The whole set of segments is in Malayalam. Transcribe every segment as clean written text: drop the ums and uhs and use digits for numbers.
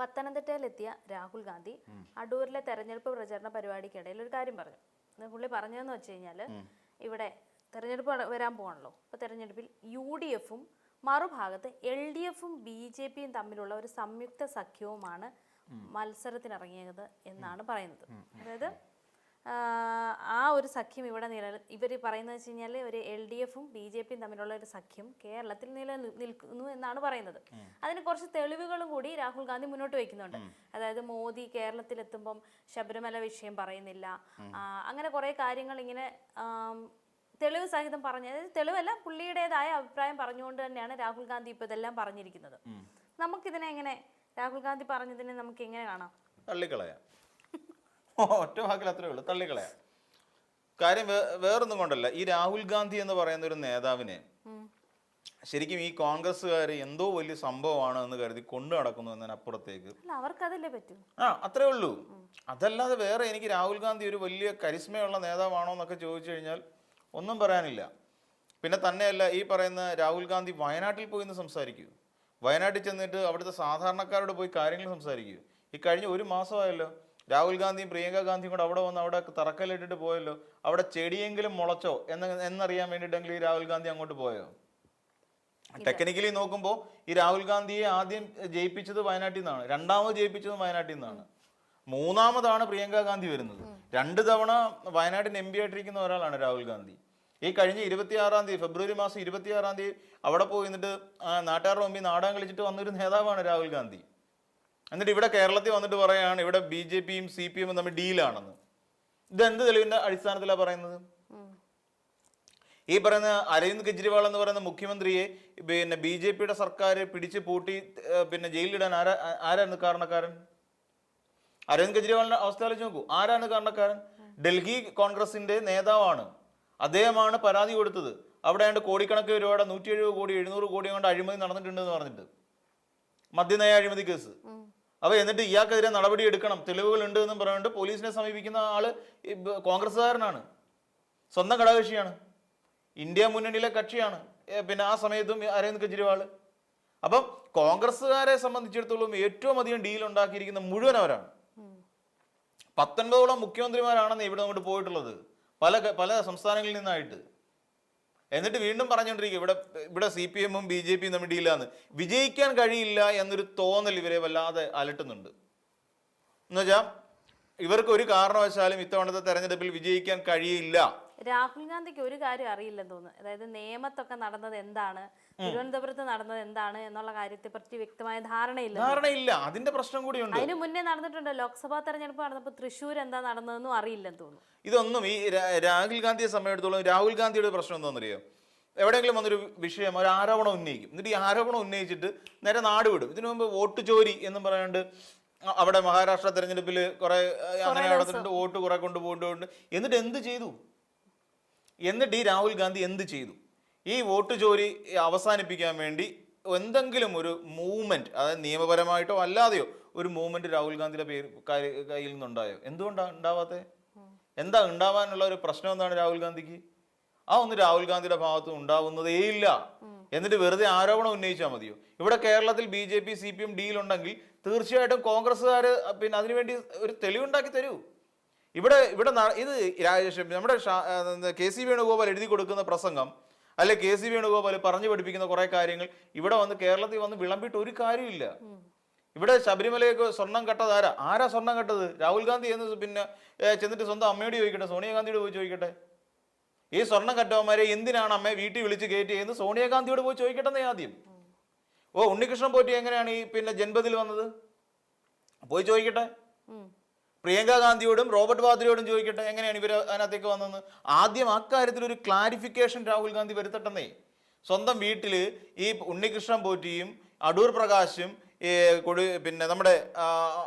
പത്തനംതിട്ടയിലെത്തിയ രാഹുൽ ഗാന്ധി അടൂരിലെ തെരഞ്ഞെടുപ്പ് പ്രചരണ പരിപാടിക്കിടയിൽ ഒരു കാര്യം പറഞ്ഞു. പുള്ളി പറഞ്ഞതെന്ന് വെച്ച് കഴിഞ്ഞാൽ ഇവിടെ തെരഞ്ഞെടുപ്പ് വരാൻ പോകണല്ലോ. അപ്പോൾ തെരഞ്ഞെടുപ്പിൽ UDFും മറുഭാഗത്ത് LDFും BJPയും തമ്മിലുള്ള ഒരു സംയുക്ത സഖ്യവുമാണ് മത്സരത്തിനിറങ്ങിയത് എന്നാണ് പറയുന്നത്. അതായത് ആ ഒരു സഖ്യം ഇവിടെ ഇവർ പറയുന്നത് വെച്ച് കഴിഞ്ഞാൽ ഒരു LDFും BJPയും തമ്മിലുള്ള ഒരു സഖ്യം കേരളത്തിൽ നിലനിൽക്കുന്നു എന്നാണ് പറയുന്നത്. അതിന് കുറച്ച് തെളിവുകളും കൂടി രാഹുൽ ഗാന്ധി മുന്നോട്ട് വയ്ക്കുന്നുണ്ട്. അതായത് മോദി കേരളത്തിലെത്തുമ്പം ശബരിമല വിഷയം പറയുന്നില്ല, അങ്ങനെ കുറേ കാര്യങ്ങൾ ഇങ്ങനെ തെളിവ് സഹിതം പറഞ്ഞത്. തെളിവല്ല, പുള്ളിയുടേതായ അഭിപ്രായം പറഞ്ഞുകൊണ്ട് തന്നെയാണ് രാഹുൽ ഗാന്ധി ഇപ്പോൾ ഇതെല്ലാം പറഞ്ഞിരിക്കുന്നത്. നമുക്കിതിനെ എങ്ങനെ, രാഹുൽ ഗാന്ധി പറഞ്ഞതിനെ നമുക്ക് എങ്ങനെ കാണാം? തള്ളിക്കളയാം. ഒറ്റ വാക്കിൽ അത്രേ ഉള്ളൂ, തള്ളിക്കളയാം. കാര്യം വേറൊന്നും കൊണ്ടല്ല, ഈ രാഹുൽ ഗാന്ധി എന്ന് പറയുന്ന ഒരു നേതാവിനെ ശരിക്കും ഈ കോൺഗ്രസ്സുകാർ എന്തോ വലിയ സംഭവമാണ് എന്ന് കരുതി കൊണ്ടു നടക്കുന്നു എന്നതിനപ്പുറത്തേക്ക് അവർക്കതല്ലേ പറ്റൂ. അത്രേ ഉള്ളൂ. അതല്ലാതെ വേറെ എനിക്ക് രാഹുൽ ഗാന്ധി ഒരു വലിയ കരിസ്മയുള്ള നേതാവാണോ എന്നൊക്കെ ചോദിച്ചു കഴിഞ്ഞാൽ ഒന്നും പറയാനില്ല. പിന്നെ തന്നെയല്ല, ഈ പറയുന്ന രാഹുൽ ഗാന്ധി വയനാട്ടിൽ പോയി എന്ന് സംസാരിക്കൂ. വയനാട്ടിൽ ചെന്നിട്ട് അവിടുത്തെ സാധാരണക്കാരോട് പോയി കാര്യങ്ങൾ സംസാരിക്കൂ. ഈ കഴിഞ്ഞ ഒരു മാസമായല്ലോ രാഹുൽ ഗാന്ധിയും പ്രിയങ്ക ഗാന്ധിയും കൂടെ അവിടെ വന്ന് അവിടെ തറക്കല്ലിട്ടിട്ട് പോയല്ലോ. അവിടെ ചെടിയെങ്കിലും മുളച്ചോ എന്നറിയാൻ വേണ്ടിയിട്ടെങ്കിലും ഈ രാഹുൽ ഗാന്ധി അങ്ങോട്ട് പോയോ? ടെക്നിക്കലി നോക്കുമ്പോൾ ഈ രാഹുൽ ഗാന്ധിയെ ആദ്യം ജയിപ്പിച്ചത് വയനാട്ടിൽ നിന്നാണ്, രണ്ടാമത് ജയിപ്പിച്ചത് വയനാട്ടിൽ നിന്നാണ്, മൂന്നാമതാണ് പ്രിയങ്ക ഗാന്ധി വരുന്നത്. 2 തവണ വയനാട്ടിന് MP ആയിട്ടിരിക്കുന്ന ഒരാളാണ് രാഹുൽ ഗാന്ധി. ഈ കഴിഞ്ഞ 26-ാം തീയതി ഫെബ്രുവരി മാസം 26-ാം തീയതി അവിടെ പോയി എന്നിട്ട് നാട്ടുകാരുടെ മുമ്പിൽ നാടകം കളിച്ചിട്ട് വന്നൊരു നേതാവാണ് രാഹുൽ ഗാന്ധി. എന്നിട്ട് ഇവിടെ കേരളത്തിൽ വന്നിട്ട് പറയുകയാണ് ഇവിടെ BJPയും CPMും തമ്മിൽ ഡീലാണെന്ന്. ഇതെന്ത് തെളിവിന്റെ അടിസ്ഥാനത്തിലാണ് പറയുന്നത്? ഈ പറയുന്ന അരവിന്ദ് കെജ്രിവാൾ എന്ന് പറയുന്ന മുഖ്യമന്ത്രിയെ പിന്നെ BJPയുടെ സർക്കാർ പിടിച്ച് പൂട്ടി പിന്നെ ജയിലിലിടാൻ ആരാണ് കാരണക്കാരൻ? അരവിന്ദ് കെജ്രിവാളിന്റെ അവസ്ഥ ആലോചിച്ച് നോക്കൂ. ആരാണ് കാരണക്കാരൻ? ഡൽഹി കോൺഗ്രസിന്റെ നേതാവാണ്. അദ്ദേഹമാണ് പരാതി കൊടുത്തത്. അവിടെ ആണ്ട് കോടിക്കണക്കിന് രൂപയുടെ 170 കോടി 700 കോടി കൊണ്ട് അഴിമതി നടന്നിട്ടുണ്ടെന്ന് പറഞ്ഞിട്ട്, മദ്യനയ അഴിമതി കേസ്. അപ്പോൾ എന്നിട്ട് ഇയാൾക്കെതിരെ നടപടി എടുക്കണം, തെളിവുകൾ ഉണ്ട് എന്നും പറഞ്ഞുകൊണ്ട് പോലീസിനെ സമീപിക്കുന്ന ആള് കോൺഗ്രസ്സുകാരനാണ്, സ്വന്തം ഘടകകക്ഷിയാണ്, ഇന്ത്യ മുന്നണിയിലെ കക്ഷിയാണ്. പിന്നെ ആ സമയത്തും അരവിന്ദ് കെജ്രിവാൾ. അപ്പം കോൺഗ്രസ്സുകാരെ സംബന്ധിച്ചിടത്തോളം ഏറ്റവും അധികം ഡീൽ ഉണ്ടാക്കിയിരിക്കുന്ന മുഴുവൻ അവരാണ്. 19ഓളം മുഖ്യമന്ത്രിമാരാണെന്ന് ഇവിടെ അങ്ങോട്ട് പോയിട്ടുള്ളത്, പല സംസ്ഥാനങ്ങളിൽ നിന്നായിട്ട്. എന്നിട്ട് വീണ്ടും പറഞ്ഞുകൊണ്ടിരിക്കുക ഇവിടെ CPMും BJPയും തമ്മിൽ ഡീലാന്ന്. വിജയിക്കാൻ കഴിയില്ല എന്നൊരു തോന്നൽ ഇവരെ വല്ലാതെ അലട്ടുന്നുണ്ട്. എന്നുവെച്ചാൽ ഇവർക്ക് ഒരു കാരണവശാലും ഇത്തവണത്തെ തെരഞ്ഞെടുപ്പിൽ വിജയിക്കാൻ കഴിയില്ല. രാഹുൽ ഗാന്ധിക്ക് ഒരു കാര്യം അറിയില്ലെന്ന് തോന്നുന്നു. അതായത് നിയമത്തൊക്കെ നടന്നത് എന്താണ്, തിരുവനന്തപുരത്ത് നടന്നത് എന്താണ് എന്നുള്ള കാര്യത്തെ പറ്റി വ്യക്തമായ ധാരണയില്ല. അതിന്റെ പ്രശ്നം കൂടിയുണ്ട്. അതിന് മുന്നേ നടന്നിട്ടുണ്ട്, ലോക്സഭാ തെരഞ്ഞെടുപ്പ് നടന്നപ്പോൾ തൃശ്ശൂർ എന്താ നടന്നതെന്നും അറിയില്ലെന്ന് തോന്നുന്നു. ഇതൊന്നും ഈ രാഹുൽ ഗാന്ധിയെ സമയത്തോളം രാഹുൽ ഗാന്ധിയുടെ പ്രശ്നം എന്താണെന്നറിയോ? എവിടെയെങ്കിലും വന്നൊരു വിഷയം, ഒരു ആരോപണം ഉന്നയിക്കും. എന്നിട്ട് ഈ ആരോപണം ഉന്നയിച്ചിട്ട് നേരെ നാട് വിടും. ഇതിനു മുമ്പ് വോട്ട് ചോരി എന്നും പറയാണ്ട് അവിടെ മഹാരാഷ്ട്ര തെരഞ്ഞെടുപ്പിൽ കുറെ അങ്ങനെ നടന്നിട്ടുണ്ട്, വോട്ട് കുറെ കൊണ്ടുപോയിട്ടുണ്ട്. എന്നിട്ട് എന്ത് ചെയ്തു? എന്നിട്ട് ഈ രാഹുൽ ഗാന്ധി എന്ത് ചെയ്തു? ഈ വോട്ട് ചോരി അവസാനിപ്പിക്കാൻ വേണ്ടി എന്തെങ്കിലും ഒരു മൂവ്മെന്റ്, അതായത് നിയമപരമായിട്ടോ അല്ലാതെയോ ഒരു മൂവ്മെന്റ് രാഹുൽ ഗാന്ധിയുടെ കയ്യിൽ നിന്നുണ്ടായോ? എന്തുകൊണ്ടാണ് ഉണ്ടാവാത്തത്? എന്താ ഉണ്ടാവാനുള്ള ഒരു പ്രശ്നം എന്താണ് രാഹുൽ ഗാന്ധിക്ക്? ഒന്നും രാഹുൽ ഗാന്ധിയുടെ ഭാഗത്ത് ഉണ്ടാവുന്നതേ ഇല്ല. എന്നിട്ട് വെറുതെ ആരോപണം ഉന്നയിച്ചാൽ മതിയോ? ഇവിടെ കേരളത്തിൽ BJP CPM ഡീലുണ്ടെങ്കിൽ തീർച്ചയായിട്ടും കോൺഗ്രസ്സുകാർ പിന്നെ അതിനുവേണ്ടി ഒരു തെളിവുണ്ടാക്കി തരൂ. ഇവിടെ ഇത് നമ്മുടെ KC വേണുഗോപാൽ എഴുതി കൊടുക്കുന്ന പ്രസംഗം, അല്ലെ KC വേണുഗോപാൽ പറഞ്ഞു പഠിപ്പിക്കുന്ന കുറെ കാര്യങ്ങൾ ഇവിടെ വന്ന് കേരളത്തിൽ വന്ന് വിളമ്പിട്ട് ഒരു കാര്യമില്ല. ഇവിടെ ശബരിമലയൊക്കെ സ്വർണം കട്ടത് ആരാ സ്വർണം കട്ടത്? രാഹുൽ ഗാന്ധി എന്ന് പിന്നെ ചെന്നിട്ട് സ്വന്തം അമ്മയോട് ചോദിക്കട്ടെ, സോണിയാഗാന്ധിയോട് പോയി ചോദിക്കട്ടെ. ഈ സ്വർണം കട്ടവന്മാരെ എന്തിനാണ് അമ്മയെ വീട്ടിൽ വിളിച്ച് കയറ്റി എന്ന് സോണിയാഗാന്ധിയോട് പോയി ചോദിക്കട്ടെ ആദ്യം. ഉണ്ണികൃഷ്ണൻ പോറ്റി എങ്ങനെയാണ് ഈ പിന്നെ ജൻപതിൽ വന്നത്? പോയി ചോദിക്കട്ടെ. പ്രിയങ്ക ഗാന്ധിയോടും റോബർട്ട് വാദ്രയോടും ചോദിക്കട്ടെ എങ്ങനെയാണ് ഇവർ അതിനകത്തേക്ക് വന്നതെന്ന്. ആദ്യം അക്കാര്യത്തിൽ ഒരു ക്ലാരിഫിക്കേഷൻ രാഹുൽ ഗാന്ധി വരുത്തട്ടെന്നേ. സ്വന്തം വീട്ടിൽ ഈ ഉണ്ണികൃഷ്ണൻ പോറ്റിയും അടൂർ പ്രകാശും പിന്നെ നമ്മുടെ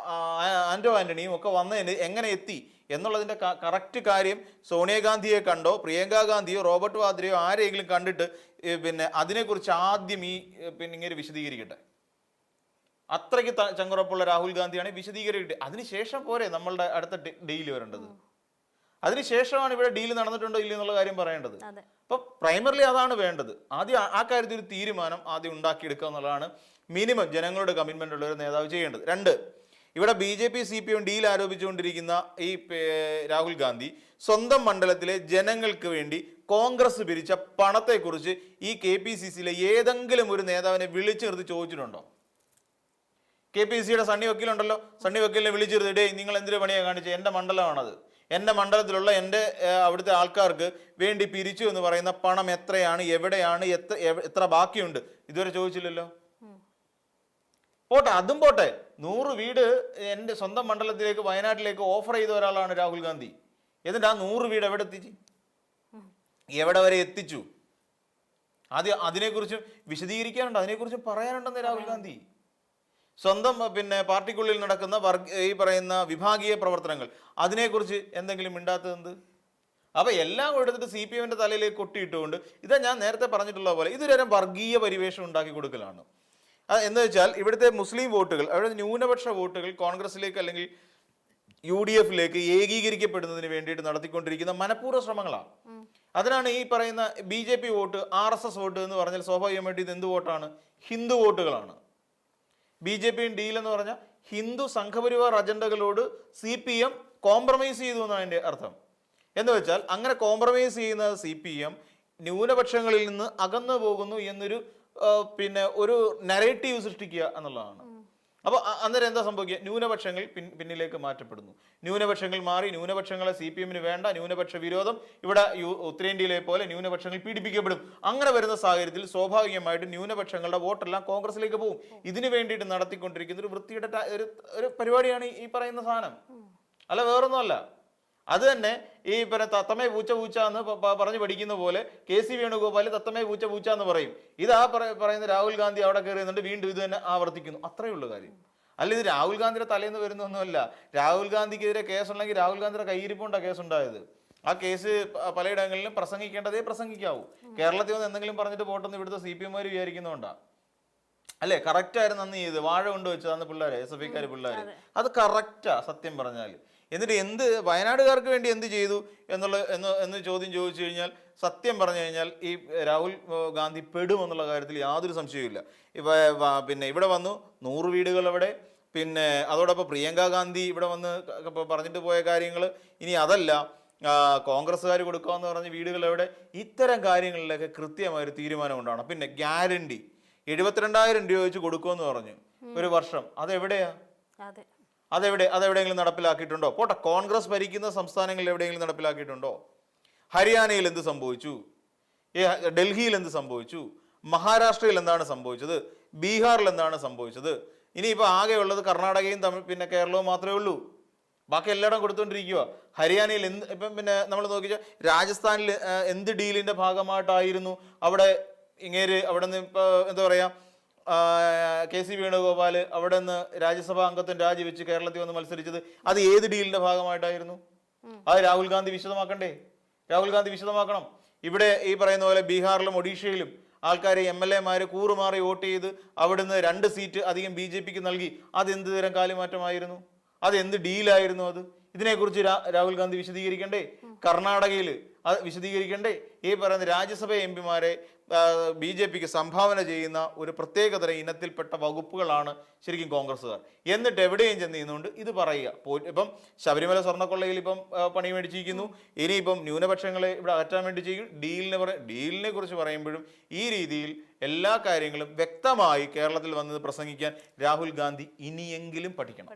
ആന്റോ ആന്റണിയും ഒക്കെ വന്നതിന് എങ്ങനെ എത്തി എന്നുള്ളതിൻ്റെ കറക്റ്റ് കാര്യം സോണിയാഗാന്ധിയെ കണ്ടോ പ്രിയങ്ക ഗാന്ധിയോ റോബർട്ട് വാദ്രയോ ആരെങ്കിലും കണ്ടിട്ട് പിന്നെ അതിനെക്കുറിച്ച് ആദ്യം പിന്നെ ഇങ്ങനെ വിശദീകരിക്കട്ടെ. അത്രയ്ക്ക് ചങ്കുറപ്പുള്ള രാഹുൽ ഗാന്ധിയാണ് വിശദീകരിക്കട്ടെ. അതിനുശേഷം പോരെ നമ്മളുടെ അടുത്ത ഡീൽ വരേണ്ടത്. അതിനുശേഷമാണ് ഇവിടെ ഡീൽ നടന്നിട്ടുണ്ടോ ഇല്ല എന്നുള്ള കാര്യം പറയേണ്ടത്. അപ്പൊ പ്രൈമറിലി അതാണ് വേണ്ടത്. ആദ്യം ആ കാര്യത്തിൽ ഒരു തീരുമാനം ആദ്യം ഉണ്ടാക്കിയെടുക്കുക എന്നുള്ളതാണ് മിനിമം ജനങ്ങളുടെ കമ്മിറ്റ്മെന്റ് ഉള്ള ഒരു നേതാവ് ചെയ്യേണ്ടത്. 2, ഇവിടെ BJP CPM ഡീൽ ആരോപിച്ചുകൊണ്ടിരിക്കുന്ന ഈ രാഹുൽ ഗാന്ധി സ്വന്തം മണ്ഡലത്തിലെ ജനങ്ങൾക്ക് വേണ്ടി കോൺഗ്രസ് പിരിച്ച പണത്തെക്കുറിച്ച് ഈ KPCCയിലെ ഏതെങ്കിലും ഒരു നേതാവിനെ വിളിച്ചു നിർത്തി ചോദിച്ചിട്ടുണ്ടോ? KPCCയുടെ സണ്ണി വക്കീലുണ്ടല്ലോ, സണ്ണി വക്കീലിനെ വിളിച്ചു നിർത്തി, ഡേ നിങ്ങൾ എന്തൊരു പണിയാണ് കാണിച്ചത്, എൻ്റെ മണ്ഡലമാണത്, എൻ്റെ മണ്ഡലത്തിലുള്ള എൻ്റെ അവിടുത്തെ ആൾക്കാർക്ക് വേണ്ടി പിരിച്ചു എന്ന് പറയുന്ന പണം എത്രയാണ്, എവിടെയാണ്, എത്ര ബാക്കിയുണ്ട്, ഇതുവരെ ചോദിച്ചില്ലല്ലോ. പോട്ടെ, അതും പോട്ടെ, 100 വീട് എൻ്റെ സ്വന്തം മണ്ഡലത്തിലേക്ക് വയനാട്ടിലേക്ക് ഓഫർ ചെയ്ത ഒരാളാണ് രാഹുൽ ഗാന്ധി. എന്നിട്ട് ആ 100 വീട് എവിടെ എത്തിച്ചു, എവിടെ വരെ എത്തിച്ചു? അതിനെക്കുറിച്ചും വിശദീകരിക്കാനുണ്ട്, അതിനെക്കുറിച്ചും പറയാനുണ്ടെന്ന് രാഹുൽ ഗാന്ധി. സ്വന്തം പാർട്ടിക്കുള്ളിൽ നടക്കുന്ന ഈ പറയുന്ന വിഭാഗീയ പ്രവർത്തനങ്ങൾ, അതിനെക്കുറിച്ച് എന്തെങ്കിലും മിണ്ടാത്തത്? അപ്പൊ എല്ലാം എടുത്തിട്ട് CPMന്റെ തലയിലേക്ക് കൊട്ടിയിട്ടുകൊണ്ട്, ഇതാ ഞാൻ നേരത്തെ പറഞ്ഞിട്ടുള്ള പോലെ ഇതൊരു വർഗീയ പരിവേഷം ഉണ്ടാക്കി കൊടുക്കലാണ്. എന്ന് വെച്ചാൽ ഇവിടുത്തെ മുസ്ലിം വോട്ടുകൾ, അതായത് ന്യൂനപക്ഷ വോട്ടുകൾ കോൺഗ്രസിലേക്ക് അല്ലെങ്കിൽ UDFിലേക്ക് ഏകീകരിക്കപ്പെടുന്നതിന് വേണ്ടിയിട്ട് നടത്തിക്കൊണ്ടിരിക്കുന്ന മനഃപൂർവ്വ ശ്രമങ്ങളാണ്. അതിനാണ് ഈ പറയുന്ന BJP വോട്ട്, RSS വോട്ട് എന്ന് പറഞ്ഞാൽ സ്വാഭാവികമായിട്ട് ഇത് എന്ത് വോട്ടാണ്? ഹിന്ദു വോട്ടുകളാണ്. BJP ഡീൽ എന്ന് പറഞ്ഞാൽ ഹിന്ദു സംഘപരിവാർ അജണ്ടകളോട് CPM കോംപ്രമൈസ് ചെയ്തു എന്നാണ് അതിൻ്റെ അർത്ഥം. എന്ന് വെച്ചാൽ അങ്ങനെ കോംപ്രമൈസ് ചെയ്യുന്ന CPM ന്യൂനപക്ഷങ്ങളിൽ നിന്ന് അകന്നു പോകുന്നു എന്നൊരു ഒരു നരേറ്റീവ് സൃഷ്ടിക്കുക എന്നുള്ളതാണ്. അപ്പോൾ അന്നേരം എന്താ സംഭവിക്കുക? ന്യൂനപക്ഷങ്ങൾ പിന്നിലേക്ക് മാറ്റപ്പെടുന്നു. ന്യൂനപക്ഷങ്ങൾ മാറി, ന്യൂനപക്ഷങ്ങളെ CPMന് വേണ്ട, ന്യൂനപക്ഷ വിരോധം, ഇവിടെ ഉത്തരേന്ത്യയിലെ പോലെ ന്യൂനപക്ഷങ്ങൾ പീഡിപ്പിക്കപ്പെടും. അങ്ങനെ വരുന്ന സാഹചര്യത്തിൽ സ്വാഭാവികമായിട്ടും ന്യൂനപക്ഷങ്ങളുടെ വോട്ടെല്ലാം കോൺഗ്രസിലേക്ക് പോകും. ഇതിനു വേണ്ടിയിട്ട് നടത്തിക്കൊണ്ടിരിക്കുന്ന ഒരു വൃത്തിയുടെ ഒരു പരിപാടിയാണ് ഈ പറയുന്ന സാധനം, അല്ല വേറൊന്നുമല്ല. അത് തന്നെ ഈ തത്തമേ പൂച്ച പൂച്ച എന്ന് പറഞ്ഞു പഠിക്കുന്ന പോലെ KC വേണുഗോപാൽ തത്തമേ പൂച്ച പൂച്ച എന്ന് പറയും. ഇതാ പറയുന്ന രാഹുൽ ഗാന്ധി അവിടെ കയറിയുന്നുണ്ട്, വീണ്ടും ഇത് തന്നെ ആവർത്തിക്കുന്നു. അത്രയേ ഉള്ളൂ കാര്യം. അല്ല, ഇത് രാഹുൽ ഗാന്ധിയുടെ തലേന്ന് വരുന്നൊന്നുമല്ല. രാഹുൽ ഗാന്ധിക്കെതിരെ കേസുണ്ടെങ്കിൽ രാഹുൽ ഗാന്ധിയുടെ കയ്യിരിപ്പുണ്ടാണ് കേസുണ്ടായത്. ആ കേസ് പലയിടങ്ങളിലും പ്രസംഗിക്കേണ്ടതേ പ്രസംഗിക്കാവൂ. കേരളത്തിൽ വന്ന് എന്തെങ്കിലും പറഞ്ഞിട്ട് പോട്ടെന്ന് ഇവിടുത്തെ CPMമാർ വിചാരിക്കുന്നുണ്ടാ. അല്ലേ? കറക്റ്റ് ആയിരുന്നു അന്ന് ചെയ്ത് വാഴ കൊണ്ട് വെച്ചത് അന്ന് പിള്ളേരെ, SFIക്കാർ പിള്ളേർ, അത് കറക്റ്റാ സത്യം പറഞ്ഞാൽ. എന്നിട്ട് വയനാടുകാർക്ക് വേണ്ടി എന്ത് ചെയ്തു എന്ന് ചോദ്യം ചോദിച്ചു കഴിഞ്ഞാൽ സത്യം പറഞ്ഞു കഴിഞ്ഞാൽ ഈ രാഹുൽ ഗാന്ധി പെടുമെന്നുള്ള കാര്യത്തിൽ യാതൊരു സംശയവുമില്ല. ഇവിടെ വന്നു 100 വീടുകൾ അവിടെ, അതോടൊപ്പം പ്രിയങ്ക ഗാന്ധി ഇവിടെ വന്ന് പറഞ്ഞിട്ട് പോയ കാര്യങ്ങൾ, ഇനി അതല്ല കോൺഗ്രസ്സുകാർ കൊടുക്കാമെന്ന് പറഞ്ഞ വീടുകൾ എവിടെ, ഇത്തരം കാര്യങ്ങളിലൊക്കെ കൃത്യമായൊരു തീരുമാനം ഉണ്ടാവണം. ഗ്യാരണ്ടി 72,000 രൂപ വെച്ച് കൊടുക്കുമെന്ന് പറഞ്ഞു ഒരു വർഷം, അതെവിടെയാ? അതെവിടെയെങ്കിലും നടപ്പിലാക്കിയിട്ടുണ്ടോ? പോട്ടെ, കോൺഗ്രസ് ഭരിക്കുന്ന സംസ്ഥാനങ്ങളിൽ എവിടെയെങ്കിലും നടപ്പിലാക്കിയിട്ടുണ്ടോ? ഹരിയാനയിൽ എന്ത് സംഭവിച്ചു? ഡൽഹിയിൽ എന്ത് സംഭവിച്ചു? മഹാരാഷ്ട്രയിൽ എന്താണ് സംഭവിച്ചത്? ബീഹാറിൽ എന്താണ് സംഭവിച്ചത്? ഇനിയിപ്പോൾ ആകെയുള്ളത് കർണാടകയും കേരളവും മാത്രമേ ഉള്ളൂ. ബാക്കി എല്ലായിടം കൊടുത്തുകൊണ്ടിരിക്കുക. ഹരിയാനയിൽ ഇപ്പം നമ്മൾ നോക്കിച്ചാൽ രാജസ്ഥാനിൽ എന്ത് ഡീലിന്റെ ഭാഗമായിട്ടായിരുന്നു അവിടെ അവിടെ നിന്ന് ഇപ്പോൾ എന്താ പറയുക, KC വേണുഗോപാൽ അവിടെ നിന്ന് രാജ്യസഭാ അംഗത്വം രാജിവെച്ച് കേരളത്തിൽ വന്ന് മത്സരിച്ചത്? അത് ഏത് ഡീലിന്റെ ഭാഗമായിട്ടായിരുന്നു? അത് രാഹുൽ ഗാന്ധി വിശദമാക്കണ്ടേ? രാഹുൽ ഗാന്ധി വിശദമാക്കണം. ഇവിടെ ഈ പറയുന്ന പോലെ ബീഹാറിലും ഒഡീഷയിലും ആൾക്കാരെ MLA കൂറുമാറി വോട്ട് ചെയ്ത് അവിടുന്ന് 2 സീറ്റ് അധികം BJPക്ക് നൽകി. അത് എന്ത് തരം കാലുമാറ്റമായിരുന്നു? അത് എന്ത് ഡീലായിരുന്നു? ഇതിനെക്കുറിച്ച് രാഹുൽ ഗാന്ധി വിശദീകരിക്കണ്ടേ? കർണാടകയിൽ അത് വിശദീകരിക്കണ്ടേ? ഈ പറയുന്ന രാജ്യസഭ MPമാരെ BJPക്ക് സംഭാവന ചെയ്യുന്ന ഒരു പ്രത്യേകതരം ഇനത്തിൽപ്പെട്ട വകുപ്പുകളാണ് ശരിക്കും കോൺഗ്രസ്സുകാർ. എന്നിട്ട് എവിടെയും ചെന്ന് ചെയ്യുന്നുണ്ട് ഇത് പറയുക. ഇപ്പം ശബരിമല സ്വർണ്ണക്കൊള്ളയിൽ ഇപ്പം പണി മേടിച്ചിരിക്കുന്നു, ഇനിയിപ്പം ന്യൂനപക്ഷങ്ങളെ ഇവിടെ അകറ്റാൻ വേണ്ടി ചെയ്യും. ഡീലിനെ കുറിച്ച് പറയുമ്പോഴും ഈ രീതിയിൽ എല്ലാ കാര്യങ്ങളും വ്യക്തമായി കേരളത്തിൽ വന്നത് പ്രസംഗിക്കാൻ രാഹുൽ ഗാന്ധി ഇനിയെങ്കിലും പഠിക്കണം.